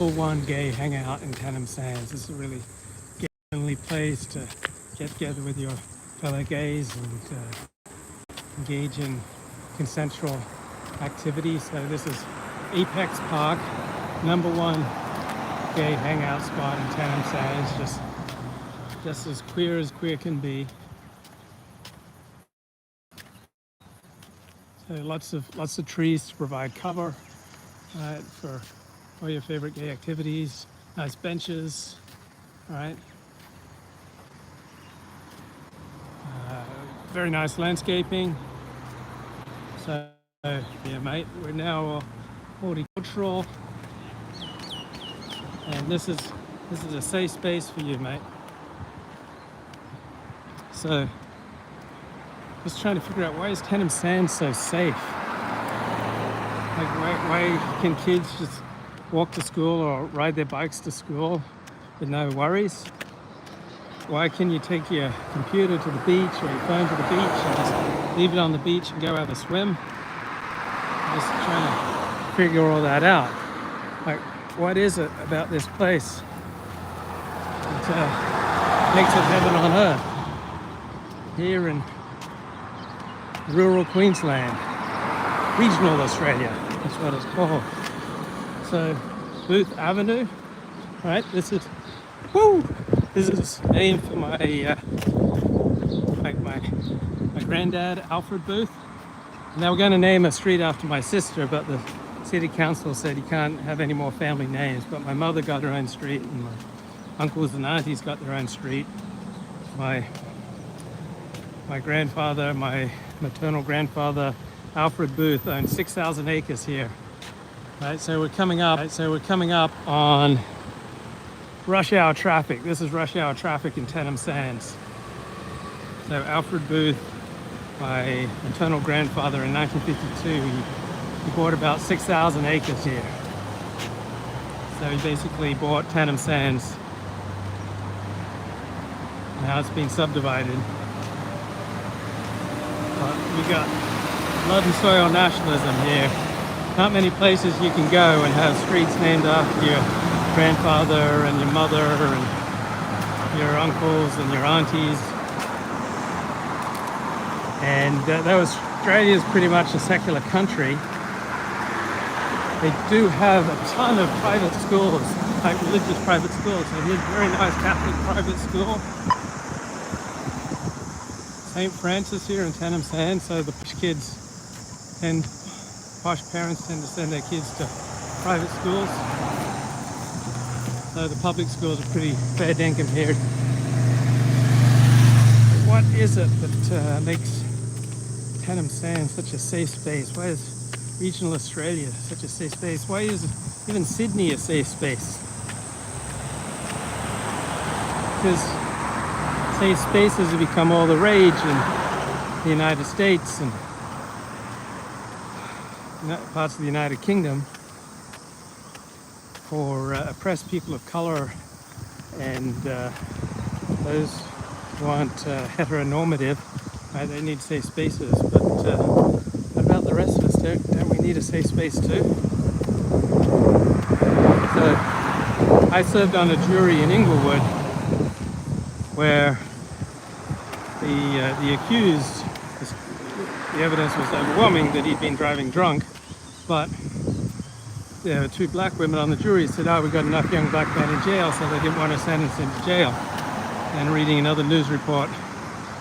one gay hangout in Tenham Sands. This is a really gay-friendly place to get together with your fellow gays and engage in consensual activities. So this is Apex Park, #1 gay hangout spot in Tenham Sands, just as queer can be. So lots of trees to provide cover for all your favorite gay activities. Nice benches, all right. Very nice landscaping. So yeah, mate, we're now horticultural, and this is a safe space for you, mate. So just trying to figure out, why is Tenham Sands so safe? Like, why can kids just walk to school or ride their bikes to school with no worries? Why can you take your computer to the beach or your phone to the beach and just leave it on the beach and go have a swim? I'm just trying to figure all that out. Like, what is it about this place that makes it heaven on earth? Here in rural Queensland, regional Australia, that's what it's called. So, Booth Avenue, right? This is named for my granddad, Alfred Booth. And they were going to name a street after my sister, but the city council said you can't have any more family names. But my mother got her own street, and my uncles and aunties got their own street. My grandfather, my maternal grandfather, Alfred Booth, owned 6,000 acres here. Right, so we're coming up on rush hour traffic. This is rush hour traffic in Tenham Sands. So Alfred Booth, my maternal grandfather, in 1952, he bought about 6,000 acres here. So he basically bought Tenham Sands. Now it's been subdivided. But we got blood and soil nationalism here. Not many places you can go and have streets named after your grandfather and your mother and your uncles and your aunties. And though Australia is pretty much a secular country, they do have a ton of private schools, like religious private schools. So here's a very nice Catholic private school. St. Francis here in Tenham Sands. So the posh parents tend to send their kids to private schools. So the public schools are pretty fair dinkum here. What is it that makes Tenham Sands such a safe space? Why is regional Australia such a safe space? Why is even Sydney a safe space? Because safe spaces have become all the rage in the United States and parts of the United Kingdom for oppressed people of color and those who aren't heteronormative. Right? They need safe spaces, but what about the rest of us? Don't we need a safe space too? So I served on a jury in Inglewood where the accused, the evidence was overwhelming that he'd been driving drunk, but there were 2 black women on the jury who said, oh, we got enough young black men in jail, so they didn't want to sentence him to jail. And reading another news report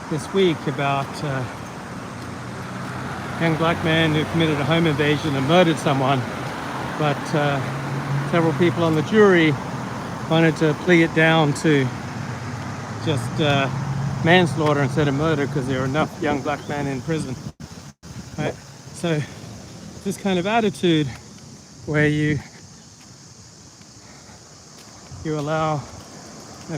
this week about a young black man who committed a home invasion and murdered someone, but several people on the jury wanted to plea it down to just manslaughter instead of murder because there were enough young black men in prison. Right? So this kind of attitude where you allow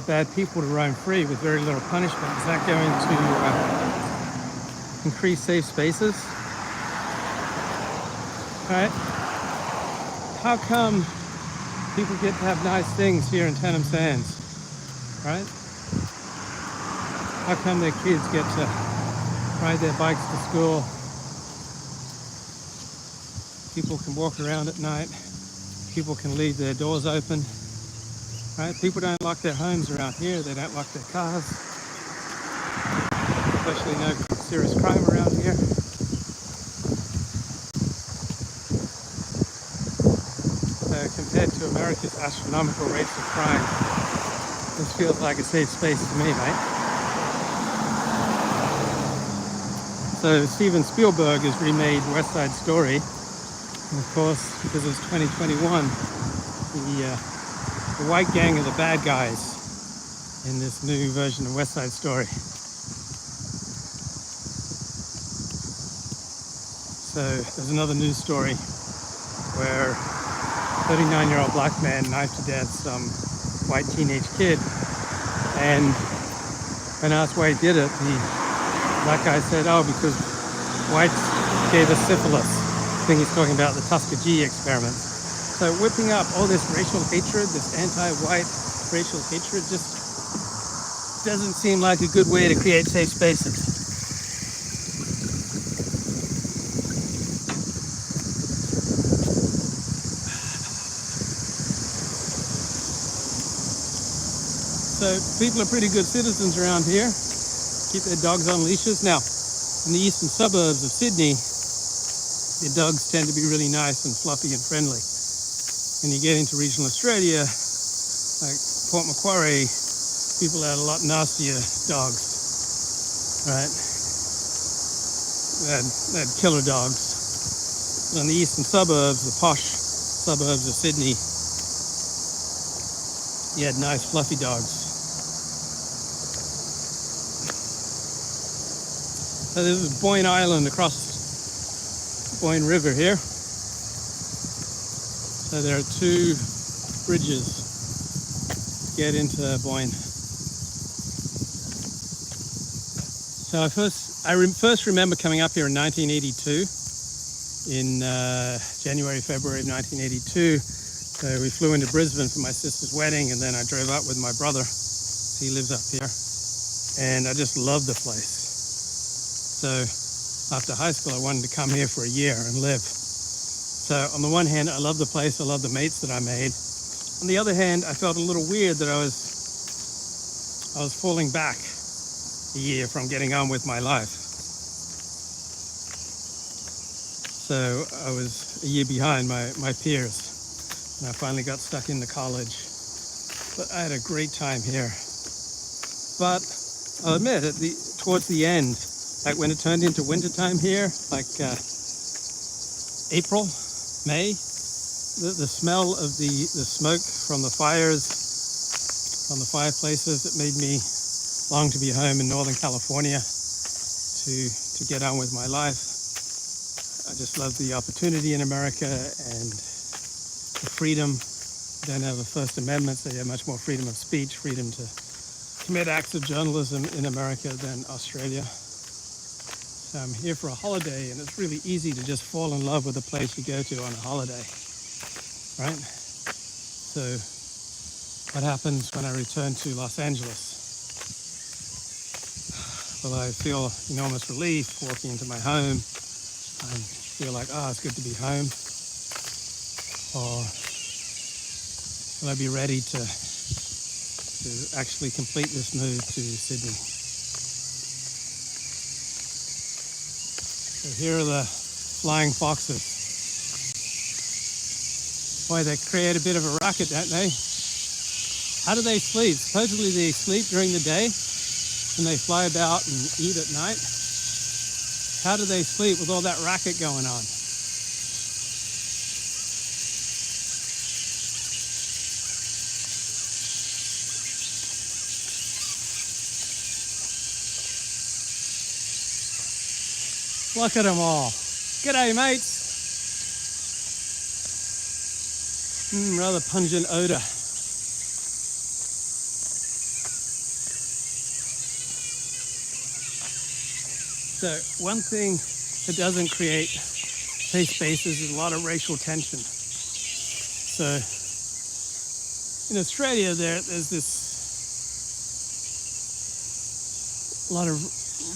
bad people to roam free with very little punishment, is that going to increase safe spaces? Right? How come people get to have nice things here in Tenham Sands? Right? How come their kids get to ride their bikes to school? People can walk around at night People can leave their doors open, right? People don't lock their homes around here. They don't lock their cars, especially no serious crime around here. So compared to America's astronomical rates of crime, this feels like a safe space to me, mate. So Steven Spielberg has remade West Side Story. And of course, because it's 2021, the white gang are the bad guys in this new version of West Side Story. So there's another news story where a 39-year-old black man knifed to death some white teenage kid. And when asked why he did it, the black guy said, oh, because whites gave us syphilis. I think he's talking about the Tuskegee experiments. So whipping up all this racial hatred, this anti-white racial hatred, just doesn't seem like a good way to create safe spaces. So people are pretty good citizens around here. Keep their dogs on leashes. Now, in the eastern suburbs of Sydney, the dogs tend to be really nice and fluffy and friendly. When you get into regional Australia, like Port Macquarie, people had a lot nastier dogs, right? They had killer dogs. But in the eastern suburbs, the posh suburbs of Sydney, you had nice fluffy dogs. So this is Boyne Island across Boyne River here. So there are two bridges to get into Boyne. So I first remember coming up here in 1982, in January, February of 1982. So we flew into Brisbane for my sister's wedding, and then I drove up with my brother. He lives up here, and I just loved the place. So after high school, I wanted to come here for a year and live. So on the one hand, I love the place. I love the mates that I made. On the other hand, I felt a little weird that I was falling back a year from getting on with my life. So I was a year behind my peers, and I finally got stuck into college. But I had a great time here. But I'll admit, towards the end, like when it turned into wintertime here, like April, May, the smell of the smoke from the fires, from the fireplaces, it made me long to be home in Northern California to get on with my life. I just love the opportunity in America and the freedom. You don't have a First Amendment, so you have much more freedom of speech, freedom to commit acts of journalism in America than Australia. So I'm here for a holiday, and it's really easy to just fall in love with the place you go to on a holiday, right? So what happens when I return to Los Angeles? Well, I feel enormous relief walking into my home. I feel like, it's good to be home. Or will I be ready to actually complete this move to Sydney? So here are the flying foxes. Boy, they create a bit of a racket, don't they? How do they sleep? Supposedly they sleep during the day and they fly about and eat at night. How do they sleep with all that racket going on? Look at them all. G'day, mates. Rather pungent odor. So one thing that doesn't create safe spaces is a lot of racial tension. So in Australia, there's a lot of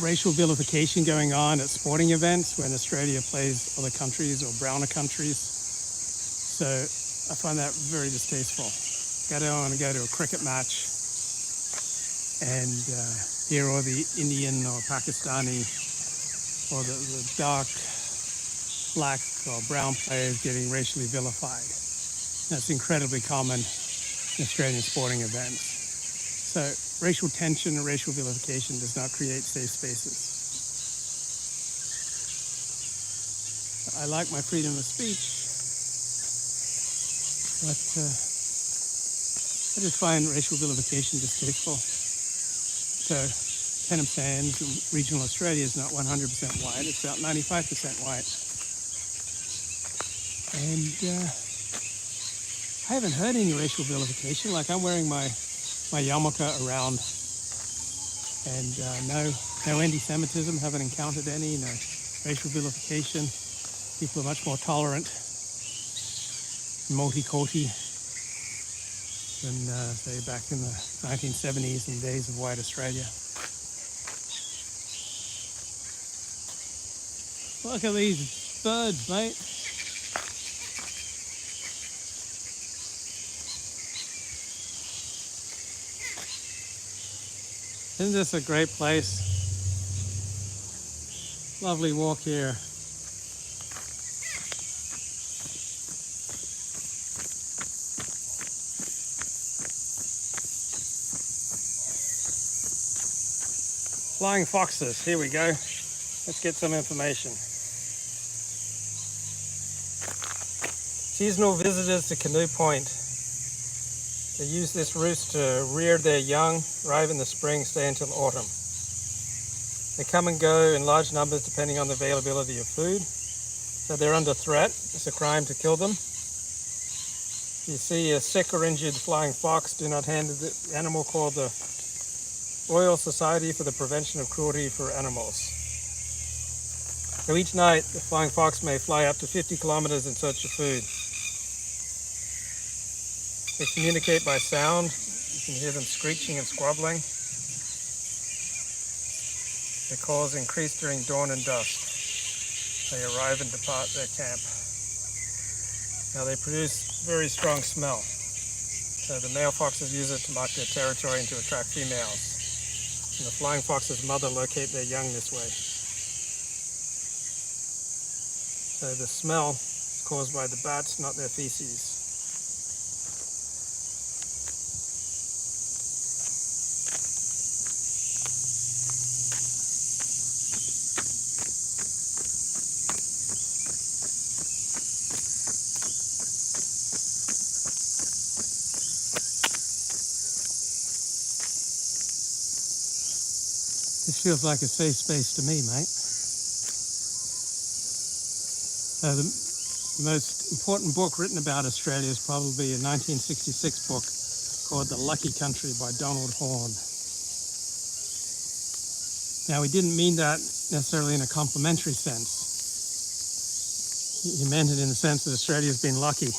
racial vilification going on at sporting events when Australia plays other countries or browner countries. So I find that very distasteful. I don't want to go to a cricket match and hear all the Indian or Pakistani or the dark black or brown players getting racially vilified. That's incredibly common in Australian sporting events. So racial tension and racial vilification does not create safe spaces. I like my freedom of speech, but I just find racial vilification distasteful. So Denham Sands, regional Australia, is not 100% white, it's about 95% white. And I haven't heard any racial vilification. Like, I'm wearing my yarmulke around, and no anti-Semitism, haven't encountered any, no racial vilification. People are much more tolerant, multi-culti, than, say, back in the 1970s and days of white Australia. Look at these birds, mate. Isn't this a great place? Lovely walk here. Flying foxes, here we go. Let's get some information. Seasonal visitors to Canoe Point. They use this roost to rear their young, arrive in the spring, stay until autumn. They come and go in large numbers depending on the availability of food. So they're under threat. It's a crime to kill them. You see a sick or injured flying fox, do not handle the animal called the Royal Society for the Prevention of Cruelty for Animals. So each night, the flying fox may fly up to 50 kilometers in search of food. They communicate by sound. You can hear them screeching and squabbling. Their calls increase during dawn and dusk. They arrive and depart their camp. Now they produce very strong smell. So the male foxes use it to mark their territory and to attract females. And the flying fox's mother locate their young this way. So the smell is caused by the bats, not their feces. This feels like a safe space to me, mate. The most important book written about Australia is probably a 1966 book called The Lucky Country by Donald Horne. Now, he didn't mean that necessarily in a complimentary sense. He meant it in the sense that Australia's been lucky.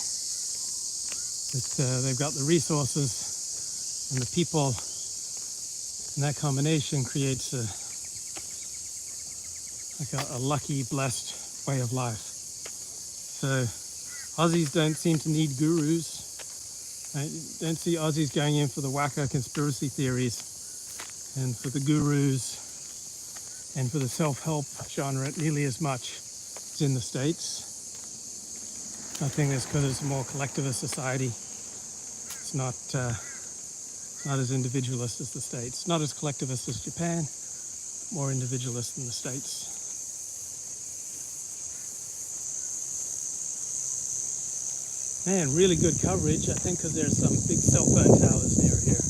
That they've got the resources and the people, and that combination creates a lucky, blessed way of life. So Aussies don't seem to need gurus. I don't see Aussies going in for the wacko conspiracy theories and for the gurus and for the self-help genre nearly as much as in the States. I think that's because it's a more collectivist society. It's not as individualist as the States. Not as collectivist as Japan, more individualist than the States. Man, really good coverage, I think, because there's some big cell phone towers near here.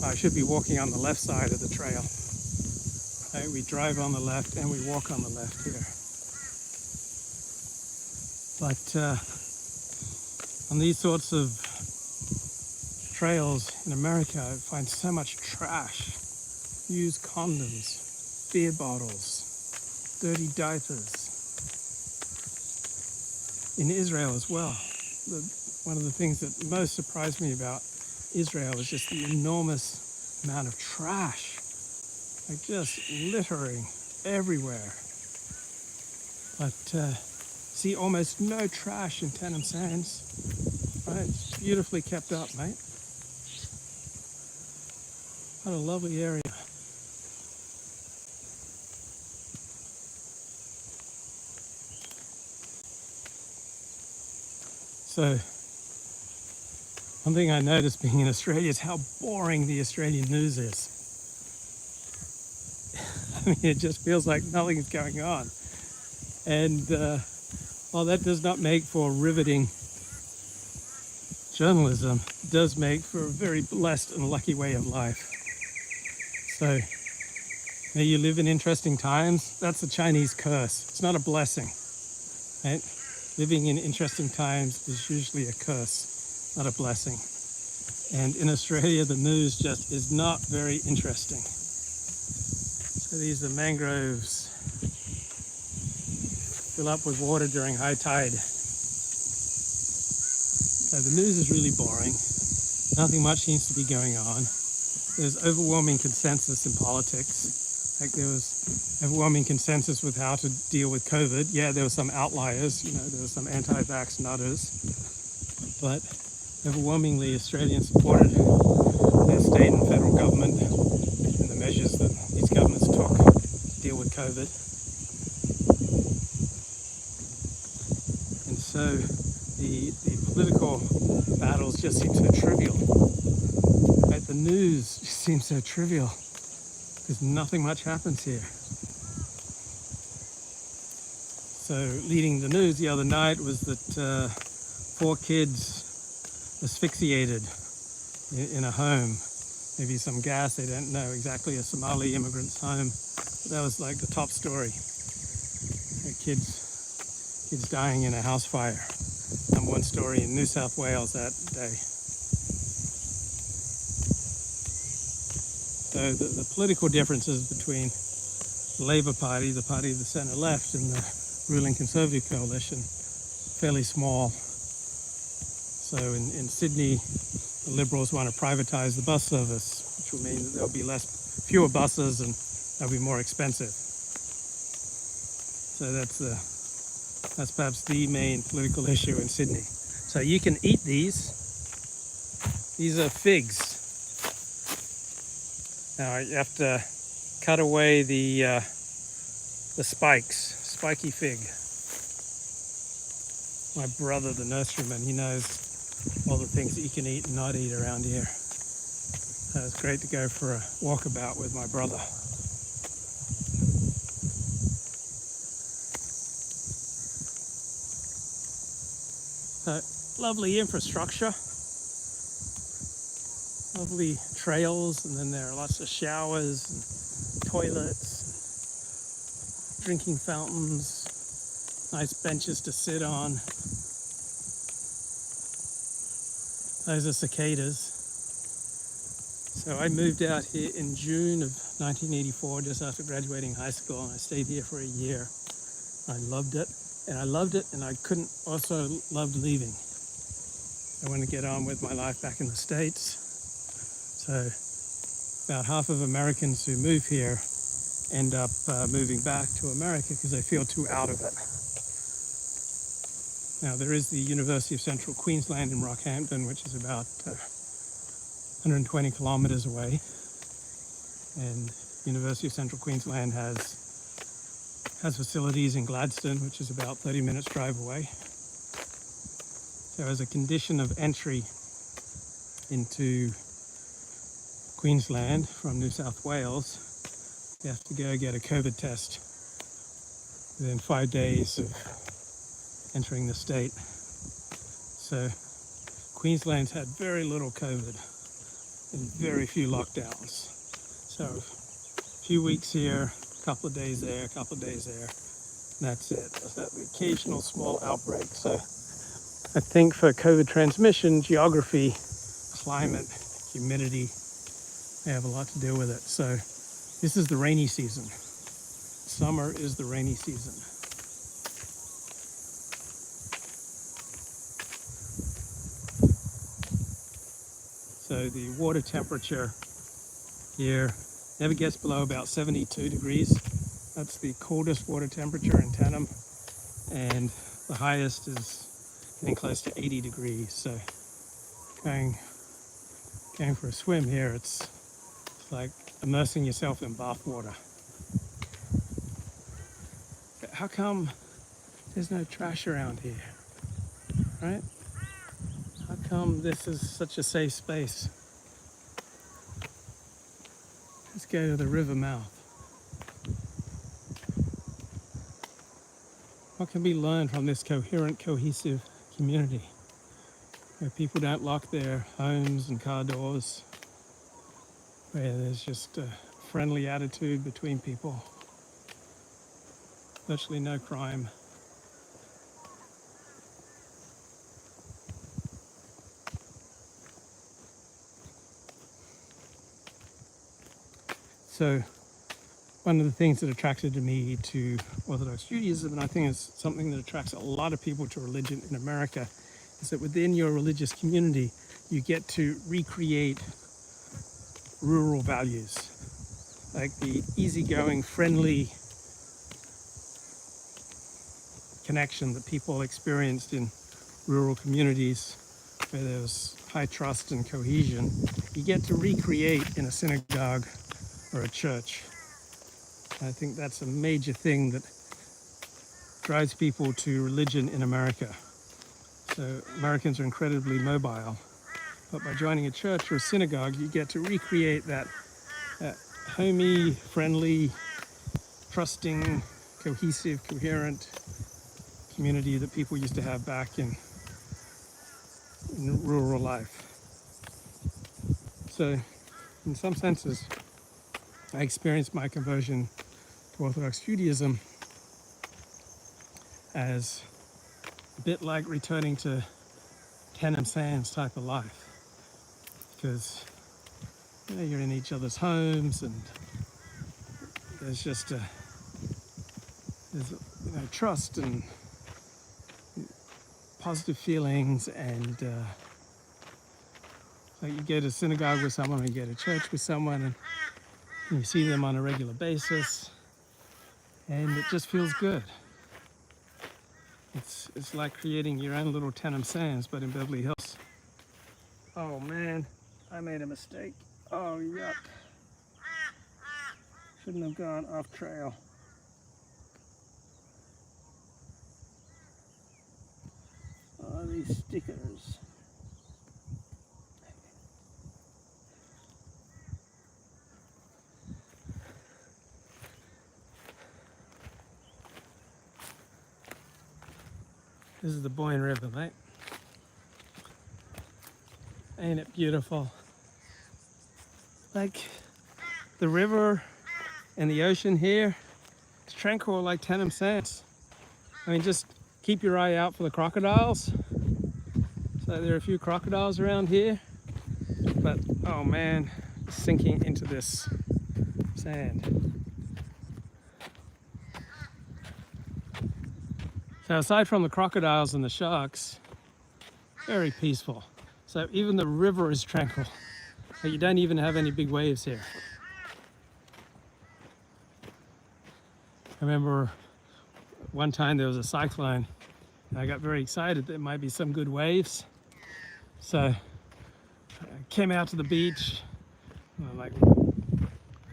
I should be walking on the left side of the trail. We drive on the left and we walk on the left here. But on these sorts of trails in America, I find so much trash. Used condoms, beer bottles, dirty diapers. In Israel as well. One of the things that most surprised me about Israel is just the enormous amount of trash. Like just littering everywhere. But see almost no trash in Tenham Sands. Right, it's beautifully kept up, mate. What a lovely area. So, one thing I noticed being in Australia is how boring the Australian news is. I mean, it just feels like nothing is going on. And while that does not make for riveting journalism, it does make for a very blessed and lucky way of life. So, may you live in interesting times. That's a Chinese curse. It's not a blessing, right? Living in interesting times is usually a curse, not a blessing. And in Australia, the news just is not very interesting. So these are mangroves. Fill up with water during high tide. So the news is really boring. Nothing much seems to be going on. There's overwhelming consensus in politics. Like there was overwhelming consensus with how to deal with COVID. Yeah, there were some outliers, there were some anti-vax nutters. But overwhelmingly, Australians supported their state and federal government and the measures that these governments took to deal with COVID. And so the political battles just seem so trivial. Right? The news just seems so trivial because nothing much happens here. So leading the news the other night was that 4 kids asphyxiated in a home. Maybe some gas, they don't know exactly, a Somali immigrant's home. But that was like the top story. Kids dying in a house fire. Number 1 story in New South Wales that day. So the political differences between the Labour Party, the party of the centre left, and the ruling Conservative coalition, fairly small. So in Sydney, the Liberals want to privatise the bus service, which will mean that there'll be fewer buses and they'll be more expensive. So that's perhaps the main political issue in Sydney. So you can eat these. These are figs. Now you have to cut away the spikes, spiky fig. My brother, the nurseryman, he knows all the things that you can eat and not eat around here. So it's great to go for a walkabout with my brother. So, lovely infrastructure, lovely trails, and then there are lots of showers and toilets, and drinking fountains, nice benches to sit on. Those are cicadas. So I moved out here in June of 1984, just after graduating high school, and I stayed here for a year. I loved it, and I couldn't also love leaving. I wanted to get on with my life back in the States. So about half of Americans who move here end up moving back to America because they feel too out of it. Now there is the University of Central Queensland in Rockhampton, which is about 120 kilometers away. And University of Central Queensland has facilities in Gladstone, which is about 30 minutes drive away. So as a condition of entry into Queensland from New South Wales, you have to go get a COVID test within 5 days of entering the state. So Queensland's had very little COVID and very few lockdowns. So a few weeks here, a couple of days there, a couple of days there, and that's it. There's that occasional small outbreak. So I think for COVID transmission, geography, climate, humidity, they have a lot to do with it. So this is the rainy season. Summer is the rainy season. So the water temperature here never gets below about 72 degrees. That's the coldest water temperature in Tenham. And The highest is getting close to 80 degrees. So going for a swim here, it's like immersing yourself in bath water. But how come there's no trash around here, right? How come this is such a safe space? Let's go to the river mouth. What can be learned from this coherent, cohesive community where people don't lock their homes and car doors, where there's just a friendly attitude between people, virtually no crime. So one of the things that attracted me to Orthodox Judaism, and I think it's something that attracts a lot of people to religion in America, is that within your religious community, you get to recreate rural values, like the easygoing, friendly connection that people experienced in rural communities where there's high trust and cohesion. You get to recreate in a synagogue or a church. I think that's a major thing that drives people to religion in America. So Americans are incredibly mobile, but by joining a church or a synagogue, you get to recreate that homey, friendly, trusting, cohesive, coherent community that people used to have back in rural life. So in some senses, I experienced my conversion to Orthodox Judaism as a bit like returning to Tenem Sands type of life, because you're in each other's homes and there's just there's trust and positive feelings, and like you go to synagogue with someone, or you go to church with someone, and you see them on a regular basis, and it just feels good. It's like creating your own little Tenem Sands, but in Beverly Hills. Oh man, I made a mistake. Oh yuck. Shouldn't have gone off trail. Oh, these stickers. This is the Boyne River, mate. Ain't it beautiful? Like the river and the ocean here, it's tranquil like Tenem Sands. I mean, just keep your eye out for the crocodiles. So there are a few crocodiles around here, but oh man, sinking into this sand. So aside from the crocodiles and the sharks, very peaceful. So even the river is tranquil. But you don't even have any big waves here. I remember one time there was a cyclone, and I got very excited there might be some good waves. So I came out to the beach, and I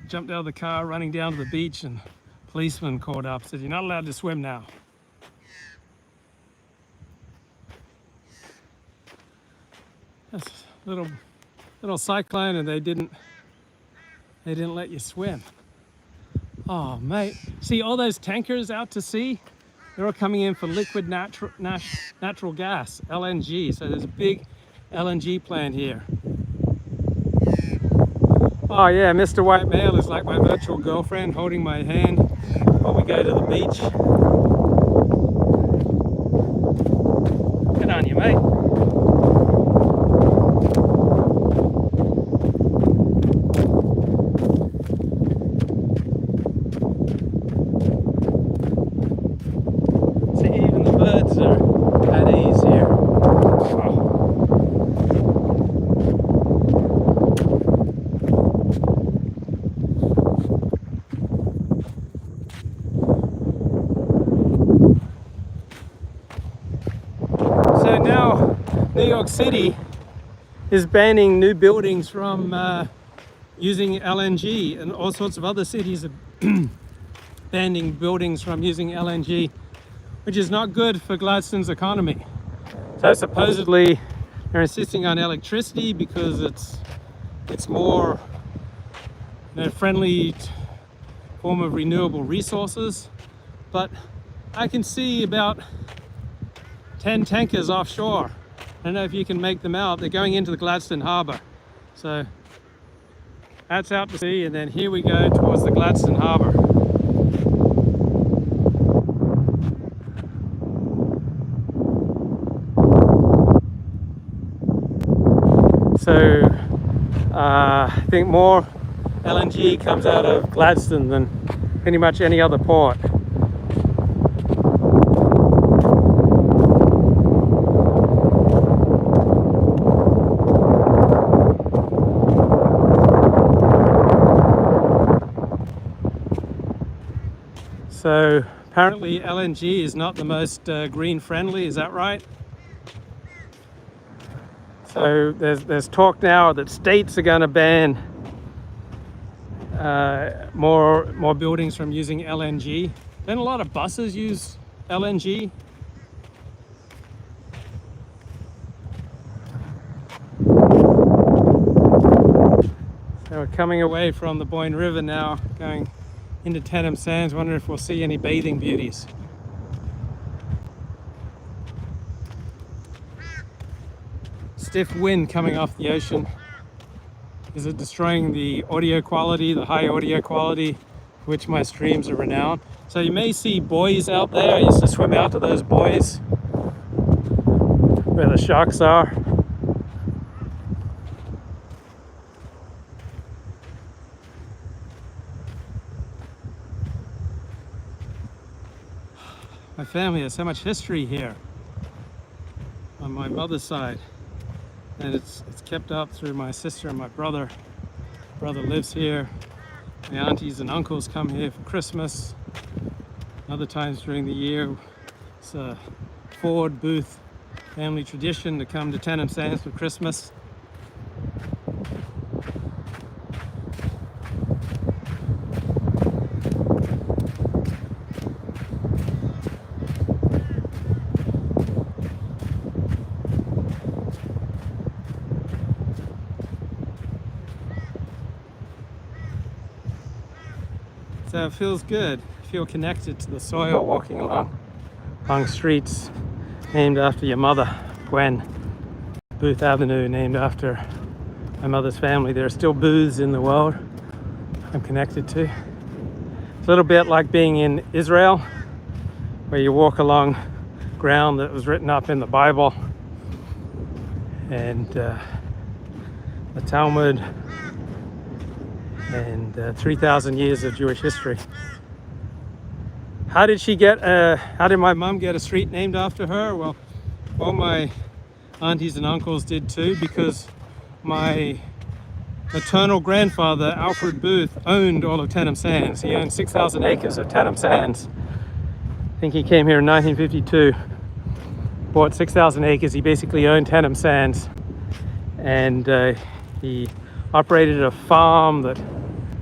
jumped out of the car, running down to the beach, and a policeman called up, said, "You're not allowed to swim now." That's a little cyclone, and they didn't let you swim. Oh mate, see all those tankers out to sea? They're all coming in for liquid natural gas, LNG. So there's a big LNG plant here. Oh yeah, Mr. White Male is like my virtual girlfriend, holding my hand while we go to the beach. Good on you, mate. is banning new buildings from using LNG, and all sorts of other cities are banning buildings from using LNG, which is not good for Gladstone's economy. So supposedly they're insisting on electricity because it's more friendly form of renewable resources. But I can see about 10 tankers offshore. I don't know if you can make them out. They're going into the Gladstone harbour. So that's out to sea, and then here we go towards the Gladstone harbour. So I think more LNG comes out of Gladstone than pretty much any other port. So apparently LNG is not the most green friendly, is that right? So there's talk now that states are going to ban more buildings from using LNG. Then a lot of buses use LNG. So we're coming away from the Boyne River now, going into Tenham Sands. Wonder if we'll see any bathing beauties. Stiff wind coming off the ocean. Is it destroying the audio quality, the high audio quality, for which my streams are renowned? So you may see buoys out there. I used to swim out to those buoys where the sharks are. My family has so much history here on my mother's side, and it's kept up through my sister and my brother. Brother lives here. My aunties and uncles come here for Christmas. Other times during the year, it's a Ford Booth family tradition to come to Tenham Sands for Christmas. So it feels good. I feel connected to the soil walking along streets named after your mother, Gwen. Booth Avenue named after my mother's family. There are still booths in the world I'm connected to. It's a little bit like being in Israel, where you walk along ground that was written up in the Bible and the Talmud and 3,000 years of Jewish history. How did my mom get a street named after her? Well, all my aunties and uncles did too, because my maternal grandfather, Alfred Booth, owned all of Tenham Sands. He owned 6,000 acres of Tenham Sands. I think he came here in 1952, bought 6,000 acres. He basically owned Tenham Sands, and he operated a farm that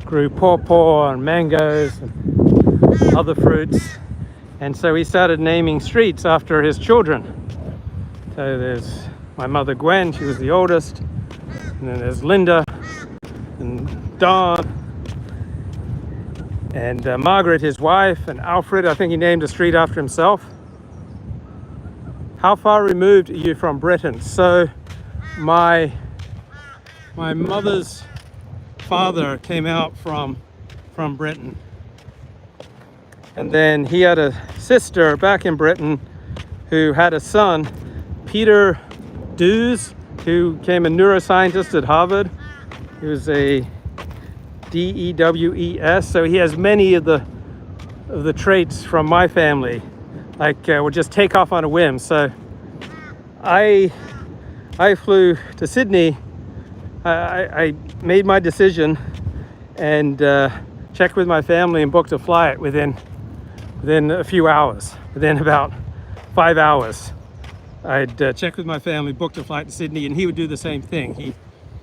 grew pawpaw and mangoes and other fruits, and so he started naming streets after his children. So there's my mother Gwen, she was the oldest, and then there's Linda and Don and Margaret, his wife, and Alfred. I think he named a street after himself. How far removed are you from Britain? So my mother's father came out from Britain, and then he had a sister back in Britain who had a son, Peter Dews, who became a neuroscientist at Harvard. He was a DEWES, so he has many of the traits from my family, like would just take off on a whim. So I flew to Sydney. I made my decision and checked with my family and booked a flight within a few hours, within about 5 hours. I'd check with my family, booked a flight to Sydney, and he would do the same thing.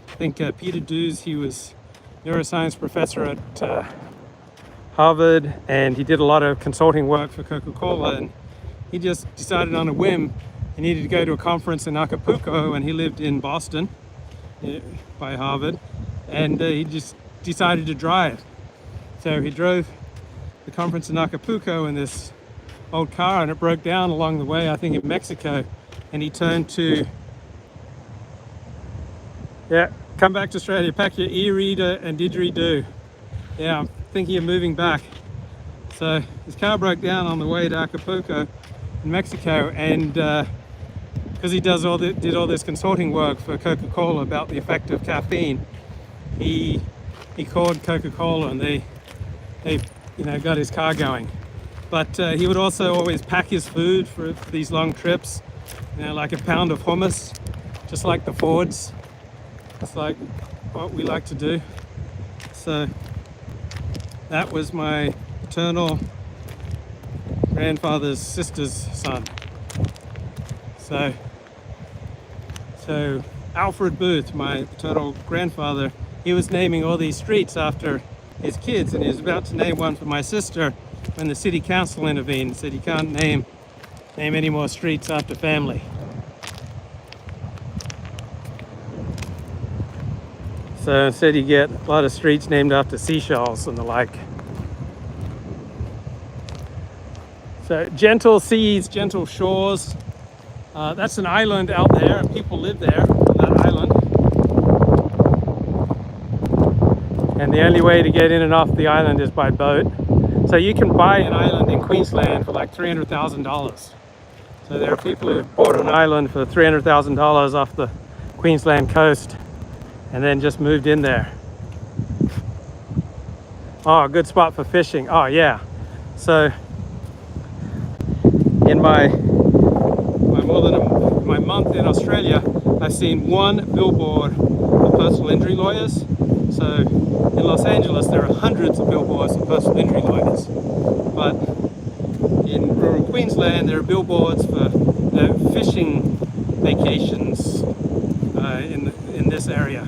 I think Peter Dews, he was neuroscience professor at Harvard, and he did a lot of consulting work for Coca-Cola, and he just decided on a whim he needed to go to a conference in Acapulco, and he lived in Boston by Harvard, and he just decided to drive. So he drove the conference in Acapulco in this old car, and it broke down along the way, I think in Mexico, and he turned to, yeah, come back to Australia, pack your e-reader and didgeridoo. Yeah, I'm thinking of moving back. So his car broke down on the way to Acapulco in Mexico, and because he did all this consulting work for Coca-Cola about the effect of caffeine, he called Coca-Cola, and they got his car going. But he would also always pack his food for these long trips, like a pound of hummus, just like the Fords. It's like what we like to do. So that was my paternal grandfather's sister's son. So Alfred Booth, my paternal grandfather, he was naming all these streets after his kids, and he was about to name one for my sister when the city council intervened and said you can't name any more streets after family. So instead you get a lot of streets named after seashells and the like. So gentle seas, gentle shores. That's an island out there, and people live there on that island. And the only way to get in and off the island is by boat. So you can buy an island in Queensland for like $300,000. So there are people who bought an island for $300,000 off the Queensland coast and then just moved in there. Oh, good spot for fishing. Oh yeah. So in my month in Australia, I've seen one billboard for personal injury lawyers. So in Los Angeles, there are hundreds of billboards for personal injury lawyers. But in rural Queensland, there are billboards for fishing vacations in this area.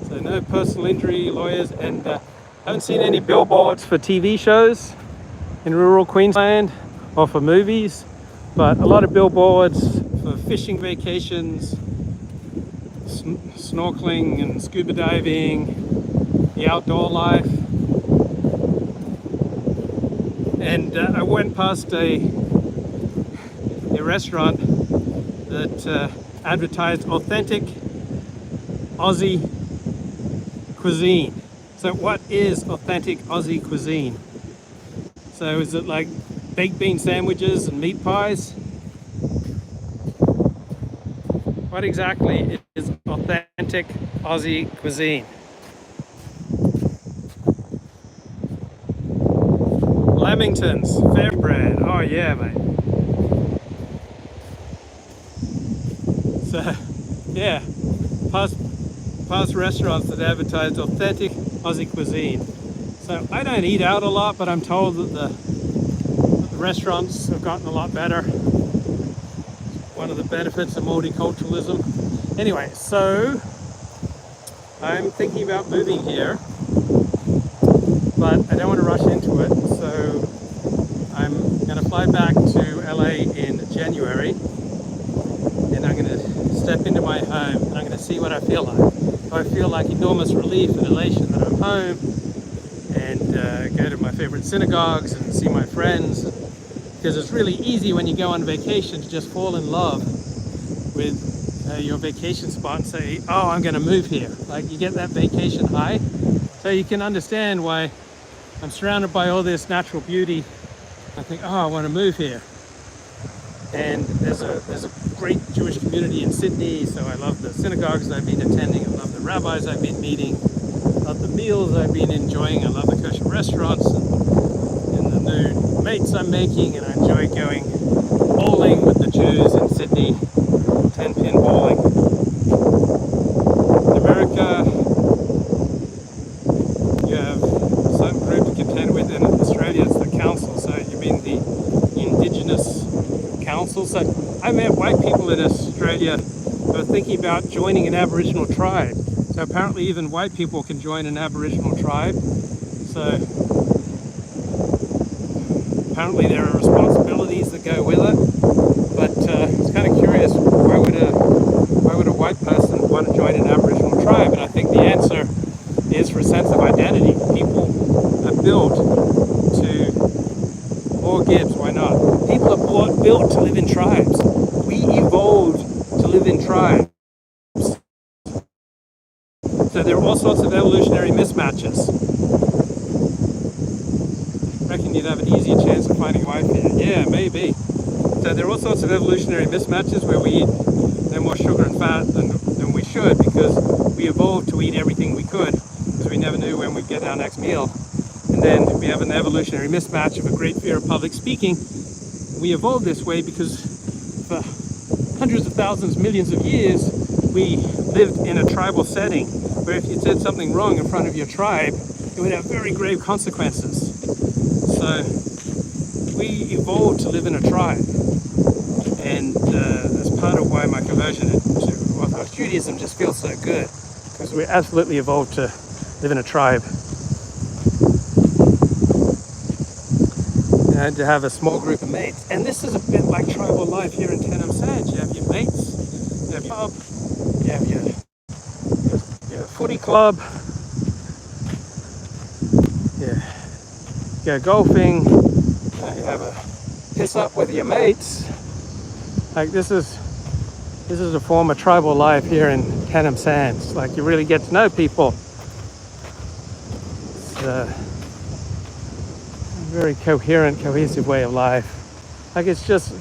So no personal injury lawyers, and I haven't seen any billboards for TV shows in rural Queensland or for movies, but a lot of billboards for fishing vacations, snorkeling and scuba diving, the outdoor life. And I went past a restaurant that advertised authentic Aussie cuisine. So what is authentic Aussie cuisine? So is it like baked bean sandwiches and meat pies? What exactly is authentic Aussie cuisine? Lamington's, fairy bread. Oh yeah, mate. So, yeah, past restaurants that advertise authentic Aussie cuisine. So I don't eat out a lot, but I'm told that the restaurants have gotten a lot better. One of the benefits of multiculturalism. Anyway, so I'm thinking about moving here, but I don't want to rush into it. So I'm going to fly back to LA in January, and I'm going to step into my home, and I'm going to see what I feel like. If I feel like enormous relief and elation that I'm home, and go to my favorite synagogues and see my friends, because it's really easy when you go on vacation to just fall in love with your vacation spot and say, oh, I'm going to move here. Like, you get that vacation high. So you can understand why I'm surrounded by all this natural beauty. I think, oh, I want to move here. And there's a great Jewish community in Sydney, so I love the synagogues I've been attending. I love the rabbis I've been meeting. I love the meals I've been enjoying. I love the kosher restaurants and the new mates I'm making, and I enjoy going bowling with the Jews in Sydney, 10-pin bowling. In America, you have a certain group to contend with. In Australia, it's the council. So you mean the Indigenous Council. So I people in Australia who are thinking about joining an Aboriginal tribe. So apparently even white people can join an Aboriginal tribe. So apparently there are responsibilities that go with it. But it's kind of curious, why would a white person want to join an Aboriginal tribe? And I think the answer is for a sense of identity. People are built to, or Gibbs, why not? People are built to live in tribes. We evolved to live in tribes. So there are all sorts of evolutionary mismatches. Reckon you'd have an easier chance of finding a wife here? Yeah, maybe. So there are all sorts of evolutionary mismatches where we eat no more sugar and fat than we should, because we evolved to eat everything we could, because we never knew when we'd get our next meal. And then we have an evolutionary mismatch of a great fear of public speaking. We evolved this way because for hundreds of thousands, millions of years, we lived in a tribal setting where if you said something wrong in front of your tribe, it would have very grave consequences. So we evolved to live in a tribe. And that's part of why my conversion to Orthodox Judaism just feels so good, because we absolutely evolved to live in a tribe. And to have a small group of mates. And this is a bit like tribal life here in Tenem Sands. You have your mates, you have your pub, you have your footy club, you go golfing, you have a piss up with your mates. Like this is a form of tribal life here in Tenem Sands. Like you really get to know people. It's a very coherent, cohesive way of life. Like it's just,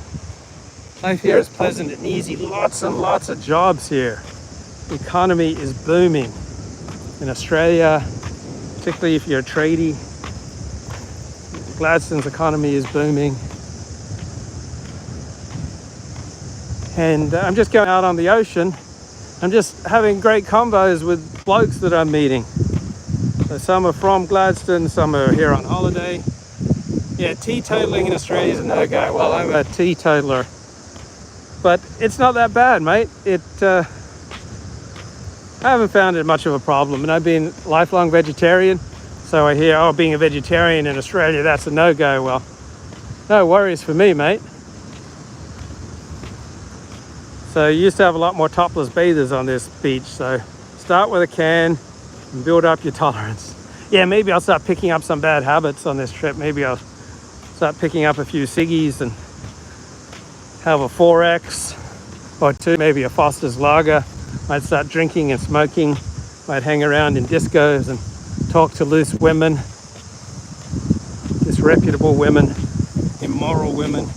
life here is pleasant and easy. Lots and lots of jobs here. The economy is booming in Australia, particularly if you're a tradie. Gladstone's economy is booming. And I'm just going out on the ocean. I'm just having great combos with blokes that I'm meeting. So some are from Gladstone, some are here on holiday. Yeah, teetotaling in Australia is a no-go. Well, I'm a teetotaler. But it's not that bad, mate. I haven't found it much of a problem. And I've been lifelong vegetarian. So I hear, oh, being a vegetarian in Australia, that's a no-go. Well, no worries for me, mate. So you used to have a lot more topless bathers on this beach. So start with a can and build up your tolerance. Yeah, maybe I'll start picking up some bad habits on this trip. Maybe I'll start picking up a few ciggies and have a 4X or 2, maybe a Foster's Lager. Might start drinking and smoking. Might hang around in discos and talk to loose women, disreputable women, immoral women.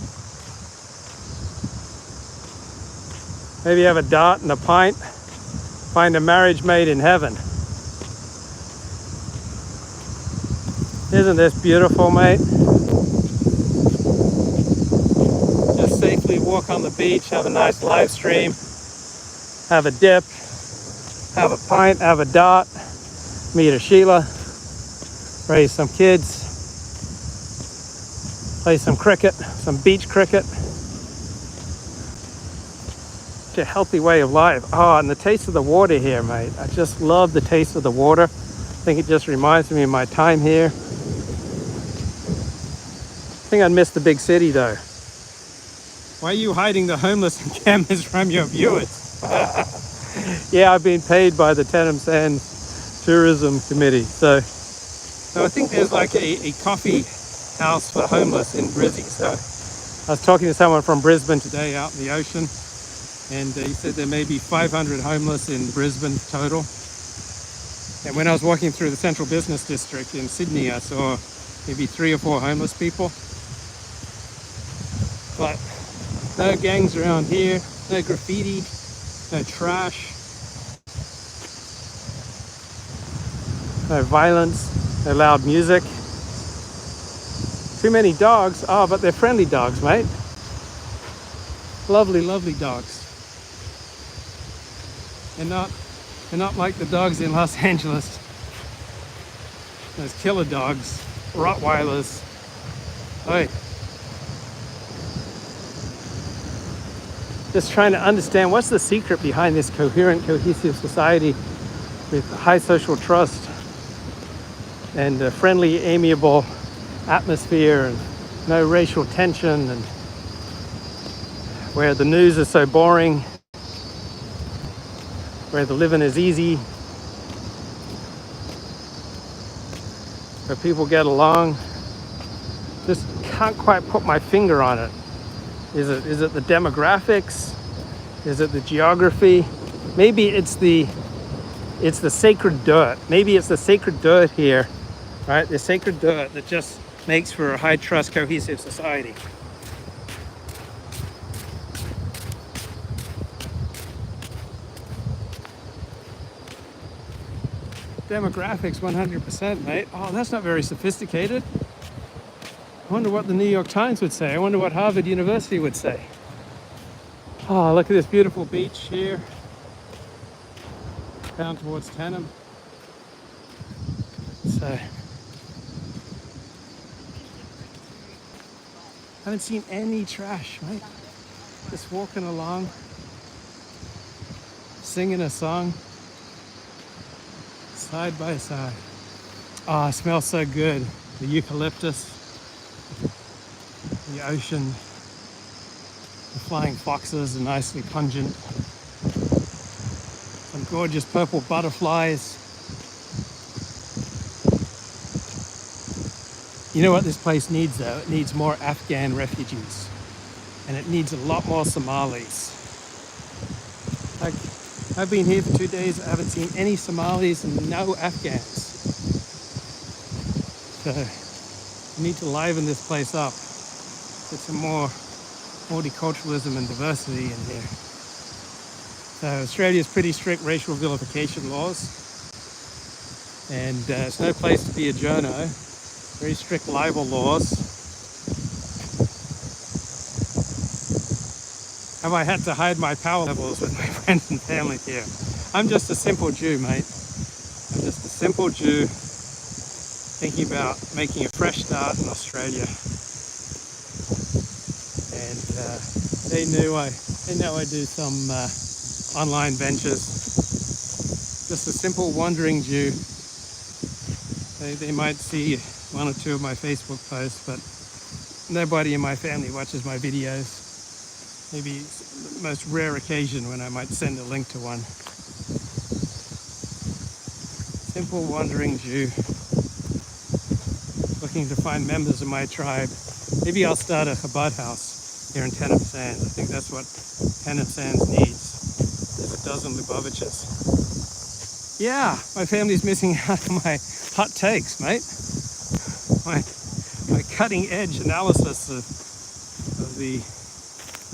Maybe have a dart and a pint, find a marriage made in heaven. Isn't this beautiful, mate? Just safely walk on the beach, have a nice live stream, have a dip, have a pint, have a dart, meet a Sheila, raise some kids, play some cricket, some beach cricket. A healthy way of life. Oh, and the taste of the water here, mate. I just love the taste of the water. I think it just reminds me of my time here. I think I'd miss the big city though. Why are you hiding the homeless encampments from your viewers? Yeah, I've been paid by the Tenem Sands Tourism Committee. So I think there's like a coffee house for homeless in Brizzy. So I was talking to someone from Brisbane today out in the ocean. And he said there may be 500 homeless in Brisbane total. And when I was walking through the central business district in Sydney, I saw maybe 3 or 4 homeless people. But no gangs around here, no graffiti, no trash, no violence, no loud music. Too many dogs. Oh, but they're friendly dogs, mate. Lovely, lovely dogs. And not like the dogs in Los Angeles. Those killer dogs, Rottweilers. Oi. just trying to understand what's the secret behind this coherent, cohesive society with high social trust and a friendly, amiable atmosphere and no racial tension, and where the news is so boring, where the living is easy, where people get along. Just can't quite put my finger on it. Is it the demographics? Is it the geography? Maybe it's the sacred dirt. Maybe it's the sacred dirt here, right? The sacred dirt that just makes for a high trust, cohesive society. Demographics 100%, mate. Oh, that's not very sophisticated. I wonder what the New York Times would say. I wonder what Harvard University would say. Oh, look at this beautiful beach here, down towards Tanham. So, I haven't seen any trash, right? Just walking along, singing a song, side by side. Oh, it smells so good. The eucalyptus, the ocean, the flying foxes are nicely pungent. Some gorgeous purple butterflies. You know what this place needs though? It needs more Afghan refugees. And it needs a lot more Somalis. Like, I've been here for 2 days, I haven't seen any Somalis and no Afghans. So, we need to liven this place up. Get some more multiculturalism and diversity in here. So Australia's pretty strict racial vilification laws. And it's no place to be a journo. Very strict libel laws. Have I had to hide my power levels with my friends and family here? I'm just a simple Jew, mate. I'm just a simple Jew thinking about making a fresh start in Australia. And they know I do some online ventures. Just a simple wandering Jew. They might see one or two of my Facebook posts, but nobody in my family watches my videos. Maybe it's the most rare occasion when I might send a link to one. Simple wandering Jew, looking to find members of my tribe. Maybe I'll start a Chabad house here in Tanham Sands. I think that's what Tanham Sands needs. There's a dozen Lubavitches. Yeah, my family's missing out on my hot takes, mate. My cutting edge analysis of the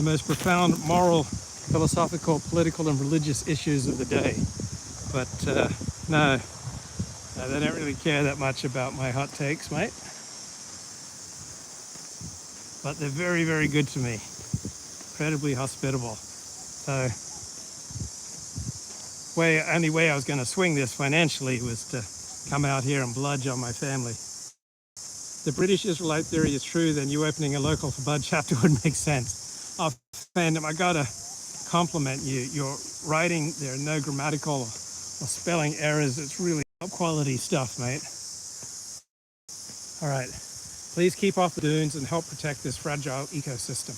most profound moral, philosophical, political, and religious issues of the day. But no, they don't really care that much about my hot takes, mate. But they're very, very good to me. Incredibly hospitable. So, only way I was going to swing this financially was to come out here and bludge on my family. If the British Israelite theory is true, then you opening a local Chabad chapter would make sense. Oh, fandom, I gotta compliment you. Your writing, there are no grammatical or spelling errors. It's really top quality stuff, mate. All right, please keep off the dunes and help protect this fragile ecosystem.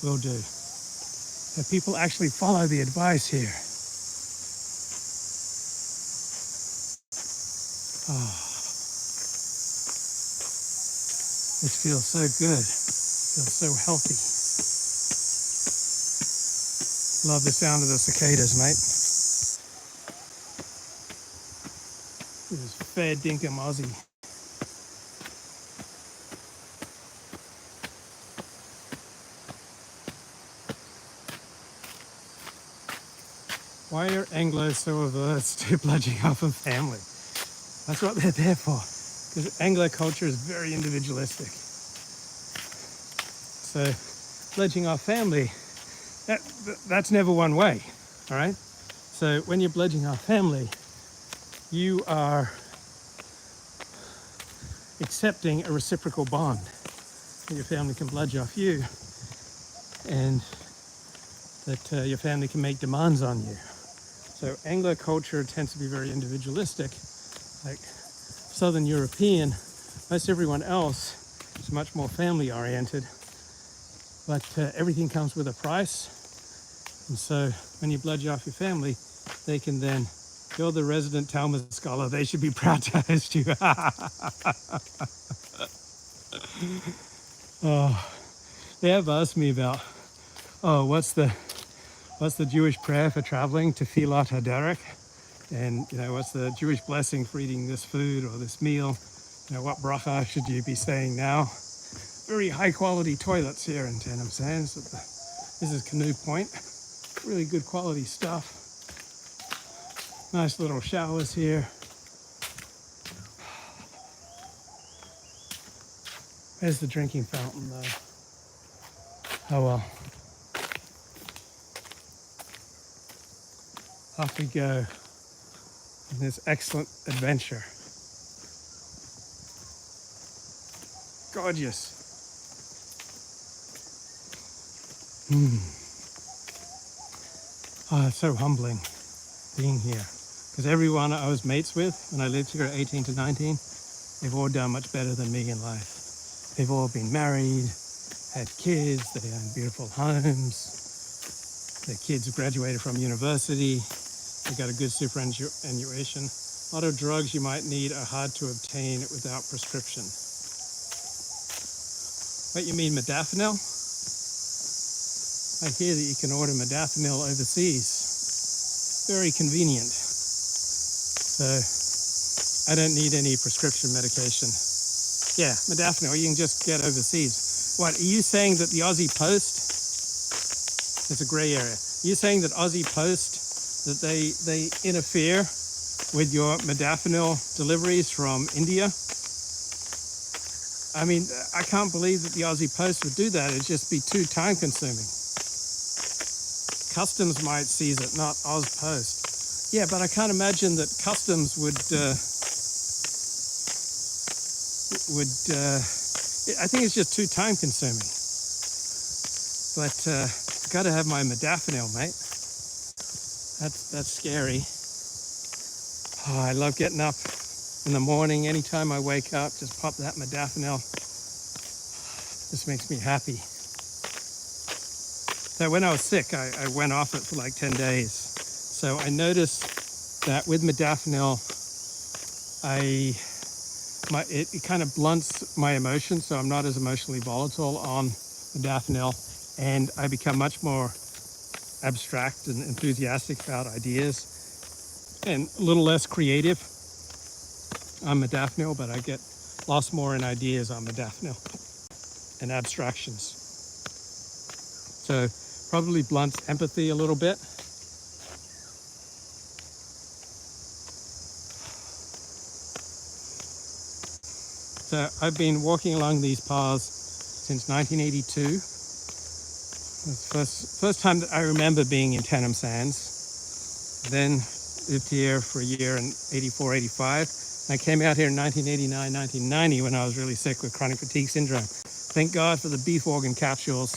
Will do. So people actually follow the advice here. Oh, this feels so good. Feels so healthy. Love the sound of the cicadas, mate. This is fair dinkum Aussie. Why are Anglos so averse to bludgeoning off a family? That's what they're there for. Because Anglo culture is very individualistic. So, bludgeoning off family, that's never one way, all right? So when you're bludgeoning off family, you are accepting a reciprocal bond. Your family can bludge off you, and that your family can make demands on you. So Anglo culture tends to be very individualistic. Like Southern European, most everyone else is much more family oriented, but everything comes with a price. And so when you bludge off your family, they can then, you're the resident Talmud scholar, they should be proud to host you. Oh, they have asked me about, oh, what's the Jewish prayer for traveling to Filat HaDerek? And, what's the Jewish blessing for eating this food or this meal? What bracha should you be saying now? Very high quality toilets here in Tandem Sands. This is Canoe Point. Really good quality stuff. Nice little showers here. There's the drinking fountain though. Oh well. Off we go on this excellent adventure. Gorgeous. Oh, it's so humbling being here. Because everyone I was mates with when I lived here at 18 to 19, they've all done much better than me in life. They've all been married, had kids, they own beautiful homes. Their kids have graduated from university. They've got a good superannuation. A lot of drugs you might need are hard to obtain without prescription. What, you mean modafinil? I hear that you can order modafinil overseas. Very convenient. So I don't need any prescription medication. Yeah, modafinil you can just get overseas. What, are you saying that the Aussie Post, it's a grey area, are you saying that Aussie Post, that they interfere with your modafinil deliveries from India? I mean, I can't believe that the Aussie Post would do that. It'd just be too time consuming. Customs might seize it, not Oz Post. Yeah, but I can't imagine that Customs would I think it's just too time consuming. But got to have my modafinil, mate. That's scary. Oh, I love getting up in the morning. Anytime I wake up, just pop that modafinil. This makes me happy. So when I was sick, I went off it for like 10 days. So I noticed that with modafinil, it kind of blunts my emotions, so I'm not as emotionally volatile on modafinil, and I become much more abstract and enthusiastic about ideas, and a little less creative on modafinil, but I get lost more in ideas on modafinil and abstractions. So probably blunts empathy a little bit. So I've been walking along these paths since 1982. It's the first time that I remember being in Tandem Sands. Then lived here for a year in 84, 85. I came out here in 1989, 1990 when I was really sick with chronic fatigue syndrome. Thank God for the beef organ capsules.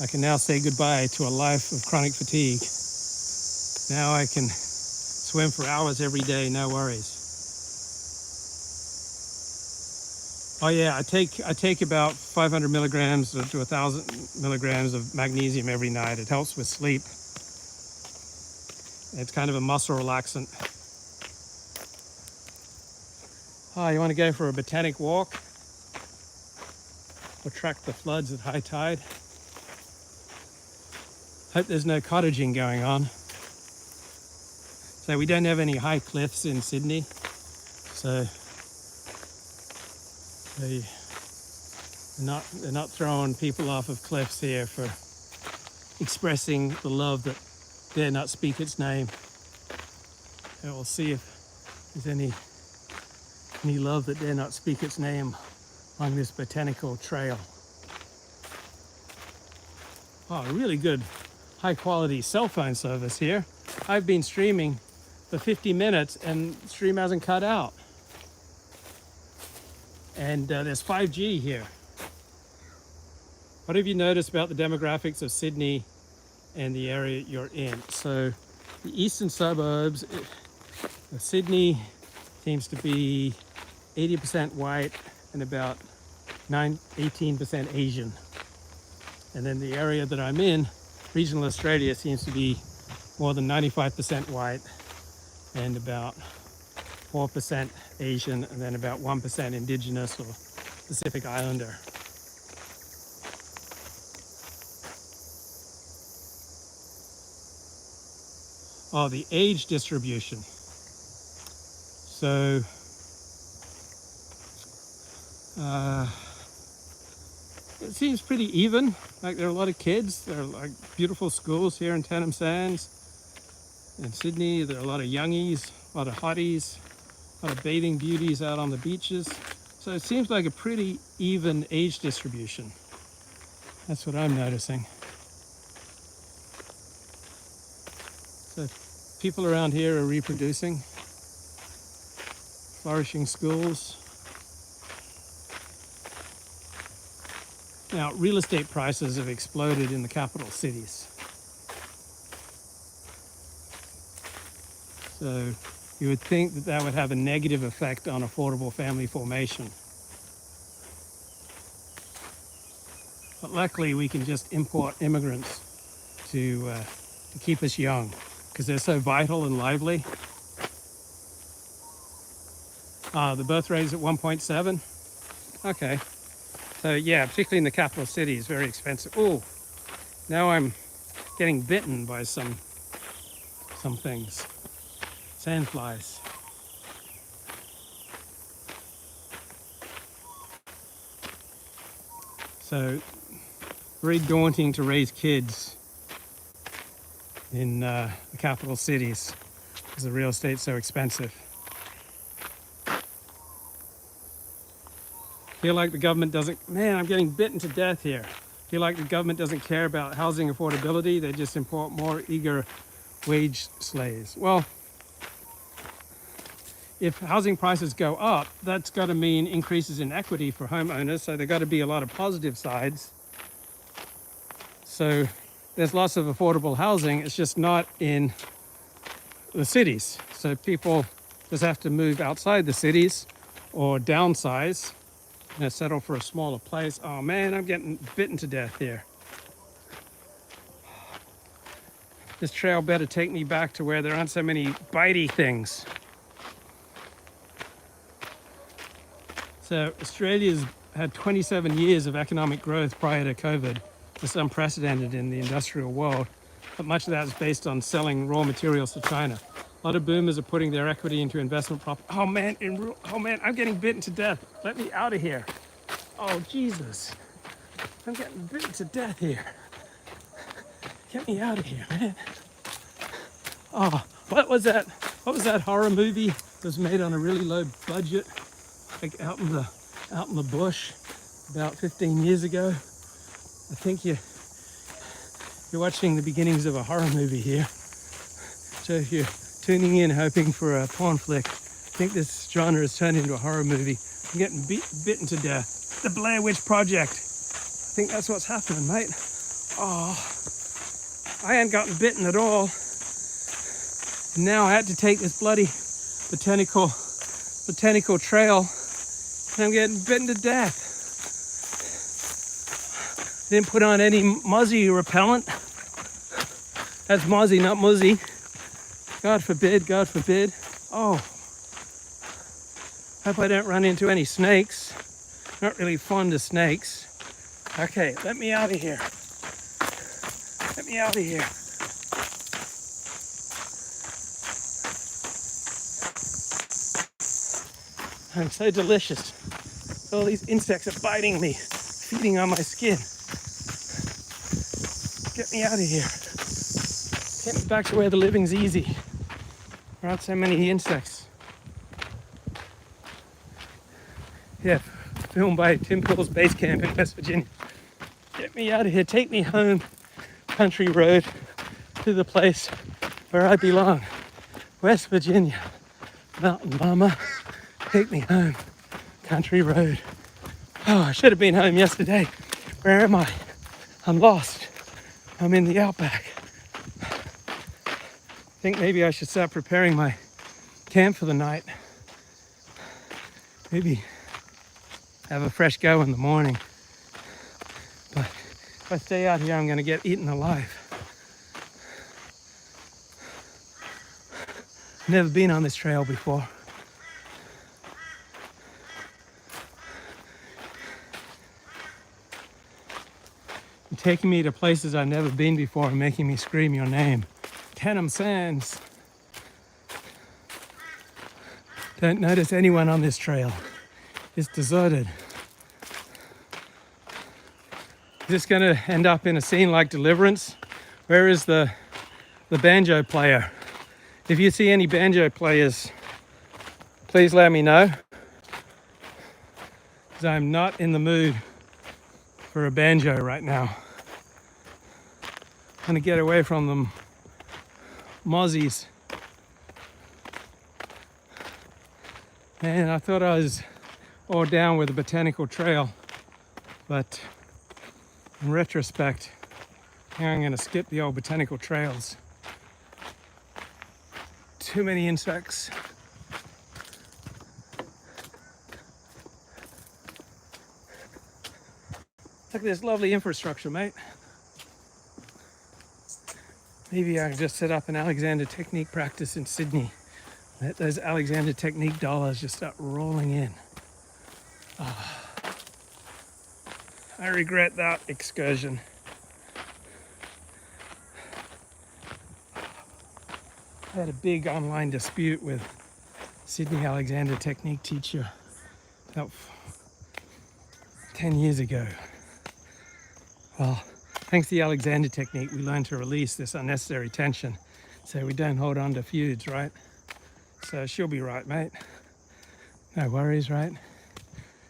I can now say goodbye to a life of chronic fatigue. Now I can swim for hours every day, no worries. Oh yeah, I take about 500 milligrams to 1,000 milligrams of magnesium every night. It helps with sleep. It's kind of a muscle relaxant. Oh, you want to go for a botanic walk? Or track the floods at high tide? Hope there's no cottaging going on. So we don't have any high cliffs in Sydney. So they're not throwing people off of cliffs here for expressing the love that dare not speak its name. And we'll see if there's any love that dare not speak its name on this botanical trail. Oh, really good high quality cell phone service here. I've been streaming for 50 minutes and stream hasn't cut out. And there's 5G here. What have you noticed about the demographics of Sydney and the area you're in. So the eastern suburbs of Sydney seems to be 80% white and about 18% Asian. And then the area that I'm in, regional Australia, seems to be more than 95% white and about 4% Asian, and then about 1% Indigenous or Pacific Islander. Oh, the age distribution. So, it seems pretty even. Like there are a lot of kids. There are like beautiful schools here in Tenham Sands. In Sydney, there are a lot of youngies, a lot of hotties, a lot of bathing beauties out on the beaches. So it seems like a pretty even age distribution. That's what I'm noticing. So people around here are reproducing, flourishing schools. Now, real estate prices have exploded in the capital cities. So you would think that that would have a negative effect on affordable family formation. But luckily, we can just import immigrants to keep us young because they're so vital and lively. The birth rate is at 1.7. Okay. So yeah, particularly in the capital city, it's very expensive. Oh, now I'm getting bitten by some things. Sandflies. So very daunting to raise kids in the capital cities because the real estate's so expensive. Feel like the government doesn't, man, I'm getting bitten to death here. Feel like the government doesn't care about housing affordability. They just import more eager wage slaves. Well, if housing prices go up, that's got to mean increases in equity for homeowners. So there's got to be a lot of positive sides. So there's lots of affordable housing. It's just not in the cities. So people just have to move outside the cities or downsize. Settle for a smaller place. Oh man, I'm getting bitten to death here. This trail better take me back to where there aren't so many bitey things. So Australia's had 27 years of economic growth prior to COVID. It's unprecedented in the industrial world, but much of that is based on selling raw materials to China. A lot of boomers are putting their equity into investment property. Oh man, I'm getting bitten to death. Let me out of here. Oh Jesus, I'm getting bitten to death here. Get me out of here, man. Oh, what was that? What was that horror movie that was made on a really low budget, like out in the bush, about 15 years ago? I think you're watching the beginnings of a horror movie here. So if you're tuning in hoping for a porn flick, I think this genre has turned into a horror movie. I'm getting bitten to death. The Blair Witch Project. I think that's what's happening, mate. Oh, I ain't gotten bitten at all. And now I had to take this bloody botanical trail, and I'm getting bitten to death. Didn't put on any muzzy repellent. That's muzzy, not muzzy. God forbid, God forbid. Oh, hope I don't run into any snakes. Not really fond of snakes. Okay, let me out of here. Let me out of here. I'm so delicious. All these insects are biting me, feeding on my skin. Get me out of here. Get me back to where the living's easy. There aren't so many insects. Yeah, filmed by Tim Pool's base camp in West Virginia. Get me out of here. Take me home, country road, to the place where I belong. West Virginia. Mountain Mama, take me home, country road. Oh, I should have been home yesterday. Where am I? I'm lost. I'm in the outback. think maybe I should start preparing my camp for the night. Maybe have a fresh go in the morning. But if I stay out here, I'm going to get eaten alive. Never been on this trail before. You're taking me to places I've never been before and making me scream your name. Tenem Sands. Don't notice anyone on this trail. It's deserted. Is this going to end up in a scene like Deliverance? Where is the banjo player? If you see any banjo players, please let me know, because I'm not in the mood for a banjo right now. I'm gonna get away from them mozzies. And I thought I was all down with the botanical trail, but in retrospect, I think I'm gonna skip the old botanical trails. Too many insects. Look at this lovely infrastructure, mate. Maybe I just set up an Alexander Technique practice in Sydney. Let those Alexander Technique dollars just start rolling in. Oh, I regret that excursion. I had a big online dispute with Sydney Alexander Technique teacher about 10 years ago. Well, thanks to the Alexander Technique, we learned to release this unnecessary tension so we don't hold on to feuds, right? So she'll be right, mate. No worries, right?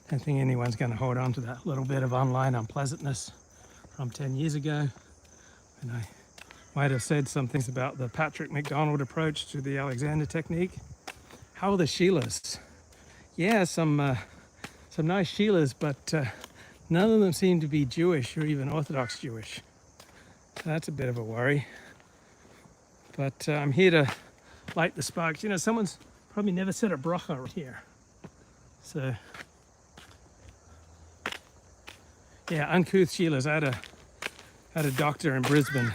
Don't think anyone's going to hold on to that little bit of online unpleasantness from 10 years ago. And I might have said some things about the Patrick McDonald approach to the Alexander Technique. How are the Sheilas? Yeah, some nice Sheilas, but none of them seem to be Jewish or even Orthodox Jewish. So that's a bit of a worry. But I'm here to light the sparks. You know, someone's probably never said a bracha right here. So, yeah, uncouth Sheilas. I had a doctor in Brisbane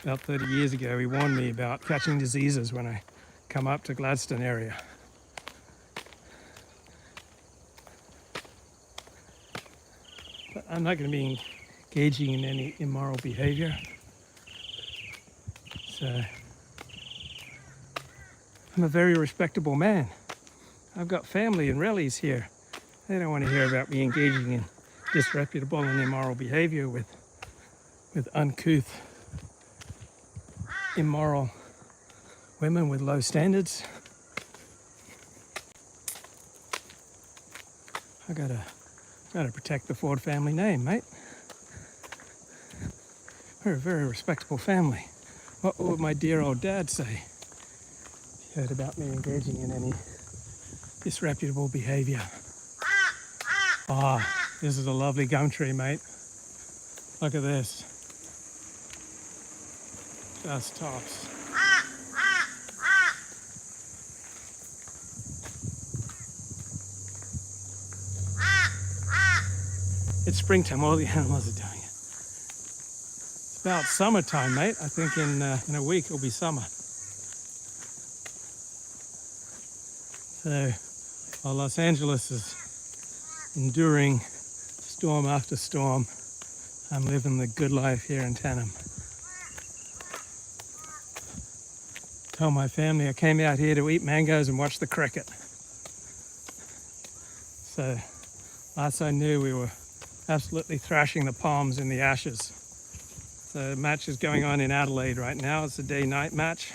about 30 years ago. He warned me about catching diseases when I come up to Gladstone area. But I'm not going to be engaging in any immoral behavior. So I'm a very respectable man. I've got family and relatives here. They don't want to hear about me engaging in disreputable and immoral behavior with uncouth, immoral women with low standards. I gotta protect the Ford family name, mate. We're a very respectable family. What would my dear old dad say if he heard about me engaging in any disreputable behavior? Ah, this is a lovely gum tree, mate. Look at this. Just tops. It's springtime, all the animals are doing it. It's about summertime, mate. I think in a week it'll be summer. So while Los Angeles is enduring storm after storm, I'm living the good life here in Tenem. Tell my family I came out here to eat mangoes and watch the cricket. So last I knew, we were absolutely thrashing the palms in the Ashes. The match is going on in Adelaide right now. It's a day-night match.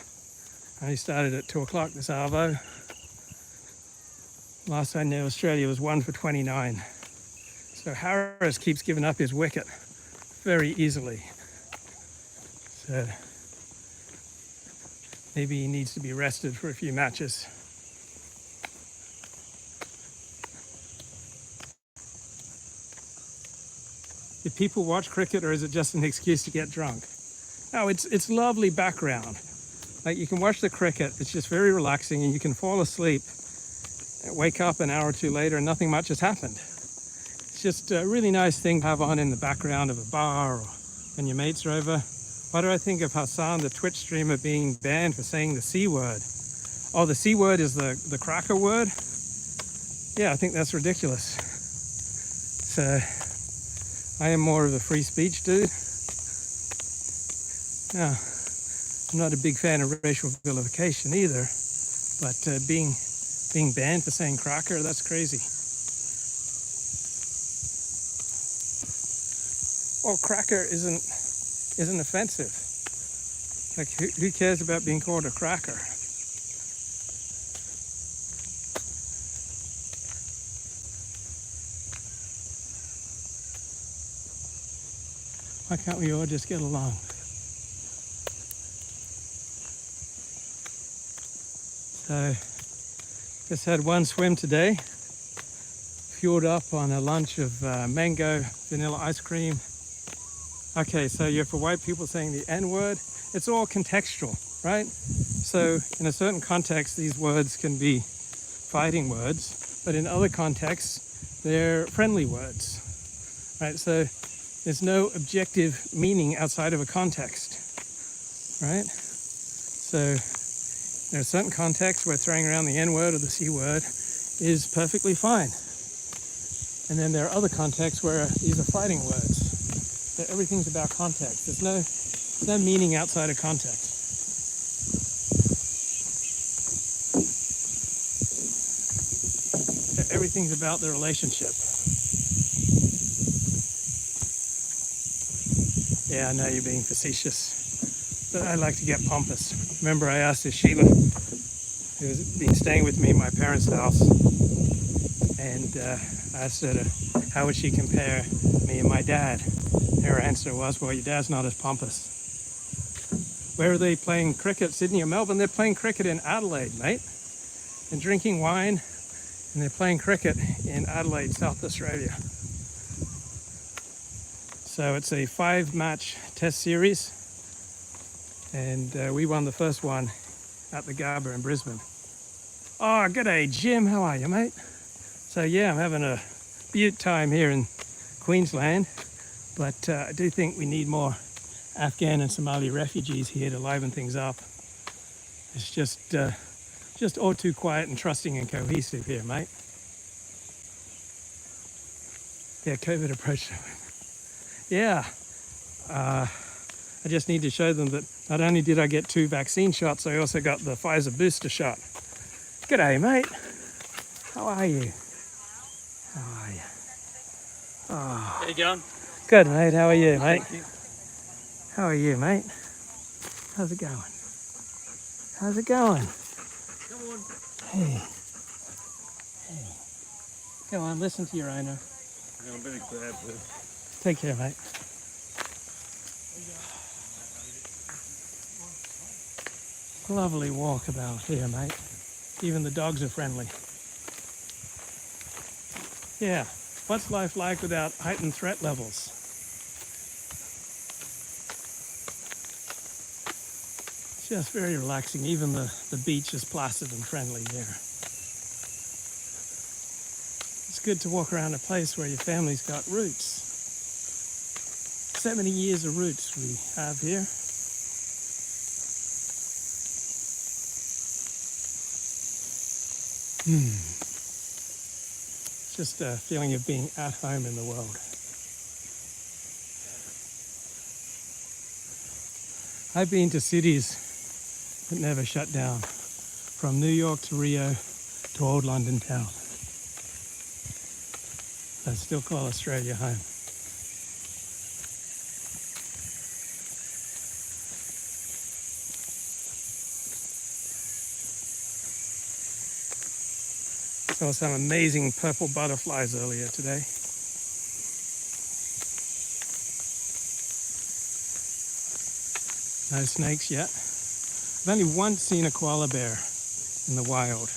I only started at 2 o'clock this arvo. Last I knew, Australia was 1 for 29. So Harris keeps giving up his wicket very easily. So maybe he needs to be rested for a few matches. Do people watch cricket, or is it just an excuse to get drunk? No, it's lovely background. Like you can watch the cricket, it's just very relaxing, and you can fall asleep, wake up an hour or two later, and nothing much has happened. It's just a really nice thing to have on in the background of a bar or when your mates are over. What do I think of Hassan, the Twitch streamer, being banned for saying the C word? Oh, the C word is the cracker word? Yeah, I think that's ridiculous. So, I am more of a free speech dude. Now, I'm not a big fan of racial vilification either, but being banned for saying cracker, that's crazy. Well, cracker isn't offensive. Like, who cares about being called a cracker? Why can't we all just get along? So, just had one swim today, fueled up on a lunch of mango vanilla ice cream. Okay, so you're for white people saying the N-word, it's all contextual, right? So in a certain context, these words can be fighting words, but in other contexts, they're friendly words, right? So there's no objective meaning outside of a context, right? So there are certain contexts where throwing around the N-word or the C-word is perfectly fine. And then there are other contexts where these are fighting words. So everything's about context. There's no meaning outside of context. So everything's about the relationship. Yeah, I know you're being facetious, but I like to get pompous. Remember, I asked this Sheila, who's been staying with me in my parents' house, and I asked her how would she compare me and my dad. Her answer was, well, your dad's not as pompous. Where are they playing cricket, Sydney or Melbourne? They're playing cricket in Adelaide, mate. They're drinking wine, and they're playing cricket in Adelaide, South Australia. So it's a 5-match test series, and we won the first one at the Gabba in Brisbane. Oh, g'day, Jim. How are you, mate? So yeah, I'm having a beaut time here in Queensland, but I do think we need more Afghan and Somali refugees here to liven things up. It's just all too quiet and trusting and cohesive here, mate. Yeah, COVID approach. Yeah, I just need to show them that not only did I get 2 vaccine shots, I also got the Pfizer booster shot. G'day, mate. How are you? How are you? Oh. How you going? Good, mate. How are you, mate? Thank you. How are you, mate? How's it going? How's it going? Come on. Hey. Hey. Go on, listen to your owner. I'm a bit glad to. Take care, mate. Lovely walk about here, mate. Even the dogs are friendly. Yeah. What's life like without heightened threat levels? It's just very relaxing. Even the beach is placid and friendly here. It's good to walk around a place where your family's got roots. So many years of roots we have here. Just a feeling of being at home in the world. I've been to cities that never shut down, from New York to Rio to old London town. I still call Australia home. Saw some amazing purple butterflies earlier today. No snakes yet. I've only once seen a koala bear in the wild.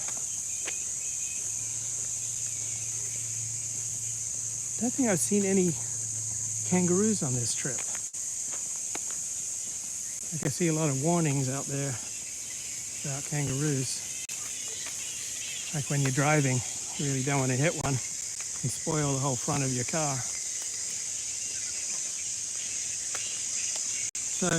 I don't think I've seen any kangaroos on this trip. I can see a lot of warnings out there about kangaroos. Like when you're driving, you really don't want to hit one and spoil the whole front of your car. So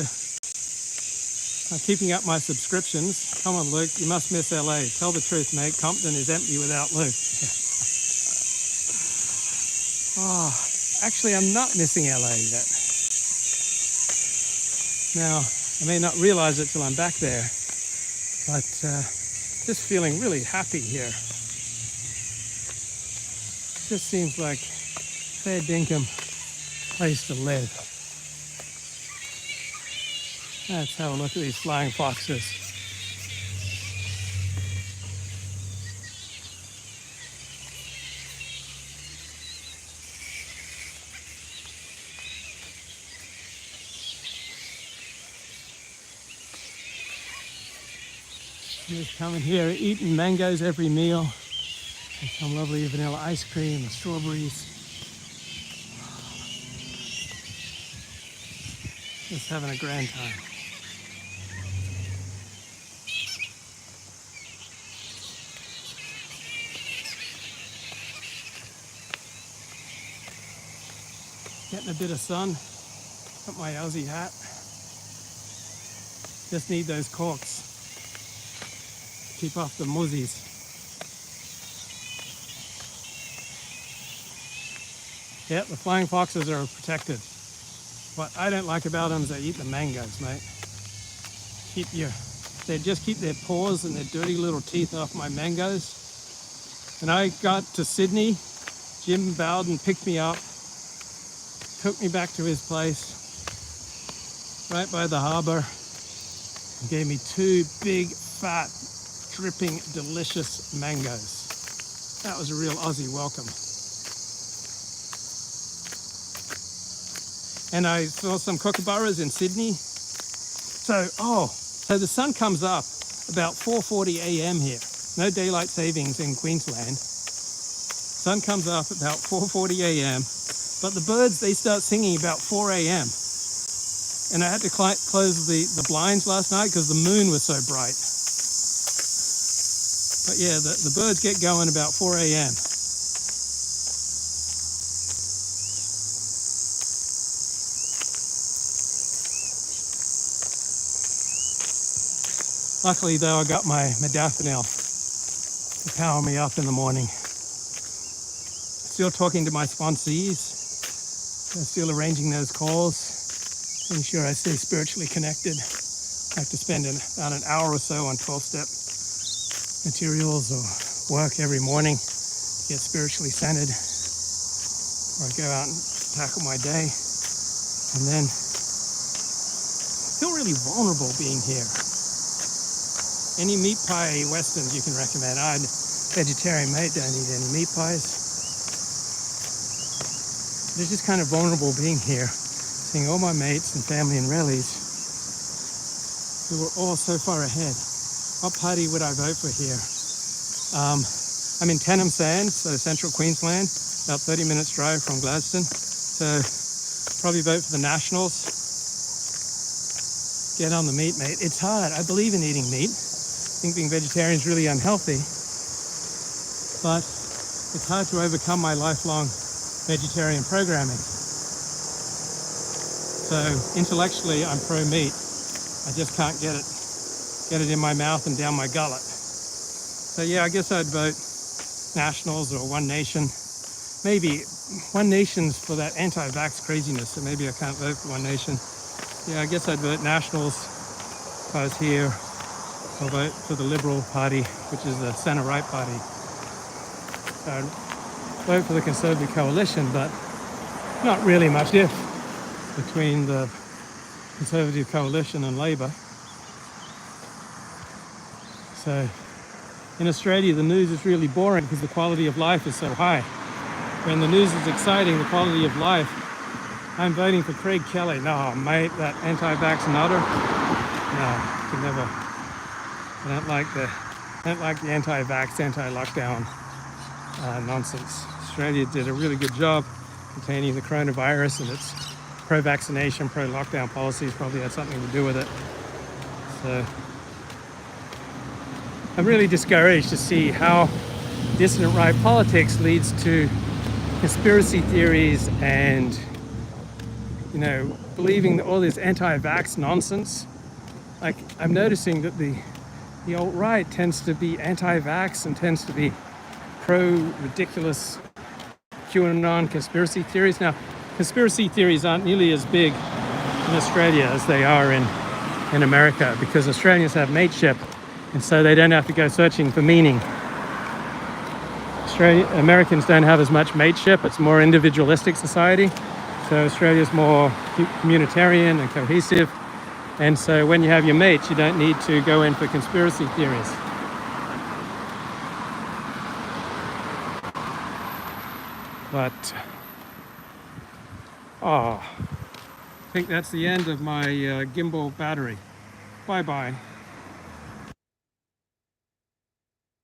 I'm keeping up my subscriptions. Come on, Luke, you must miss LA. Tell the truth, mate. Compton is empty without Luke. Oh, actually, I'm not missing LA yet. Now, I may not realize it till I'm back there, but just feeling really happy here. Just seems like a fair dinkum place to live. Let's have a look at these flying foxes. Just coming here, eating mangoes every meal. And some lovely vanilla ice cream and strawberries. Just having a grand time. Getting a bit of sun. Got my Aussie hat. Just need those corks. Keep off the muzzies. Yeah, the flying foxes are protected. What I don't like about them is they eat the mangoes, mate. They just keep their paws and their dirty little teeth off my mangoes. And I got to Sydney, Jim Bowden picked me up, took me back to his place, right by the harbour, and gave me 2 big, fat, dripping, delicious mangoes. That was a real Aussie welcome. And I saw some kookaburras in Sydney. So the sun comes up about 4:40 a.m. here. No daylight savings in Queensland. Sun comes up about 4:40 a.m. But the birds, they start singing about 4 a.m. And I had to close the blinds last night because the moon was so bright. But yeah, the birds get going about 4 a.m. Luckily though, I got my modafinil to power me up in the morning. Still talking to my sponsees. I'm still arranging those calls. Making sure I stay spiritually connected. I have to spend about an hour or so on 12-step materials or work every morning to get spiritually centered. Or I go out and tackle my day. And then I feel really vulnerable being here. Any meat pie westerns you can recommend? I'm vegetarian, mate, don't eat any meat pies. It's just kind of vulnerable being here, seeing all my mates and family and rallies who were all so far ahead. What party would I vote for here? I'm in Tenham Sands, so central Queensland, about 30 minutes drive from Gladstone. So probably vote for the Nationals. Get on the meat, mate. It's hard. I believe in eating meat. I think being vegetarian is really unhealthy. But it's hard to overcome my lifelong vegetarian programming. So intellectually, I'm pro-meat. I just can't get it in my mouth and down my gullet. So yeah, I guess I'd vote Nationals or One Nation. Maybe One Nation's for that anti-vax craziness, so maybe I can't vote for One Nation. Yeah, I guess I'd vote Nationals if I was here. I'll vote for the Liberal Party, which is the centre-right party. So I'd vote for the Conservative coalition, but not really much diff between the Conservative coalition and Labor. So in Australia, the news is really boring because the quality of life is so high. When the news is exciting, the quality of life, I'm voting for Craig Kelly. No, mate, that anti-vax nutter. No, can never. I don't like the anti-vax, anti-lockdown nonsense. Australia did a really good job containing the coronavirus, and its pro-vaccination, pro-lockdown policies probably had something to do with it. So I'm really discouraged to see how dissident right politics leads to conspiracy theories and, you know, believing all this anti-vax nonsense. Like, I'm noticing that the alt-right tends to be anti-vax and tends to be pro-ridiculous QAnon conspiracy theories. Now, conspiracy theories aren't nearly as big in Australia as they are in America, because Australians have mateship, and so they don't have to go searching for meaning. Americans don't have as much mateship. It's more individualistic society. So Australia's more communitarian and cohesive. And so when you have your mates, you don't need to go in for conspiracy theories. But, I think that's the end of my gimbal battery. Bye-bye.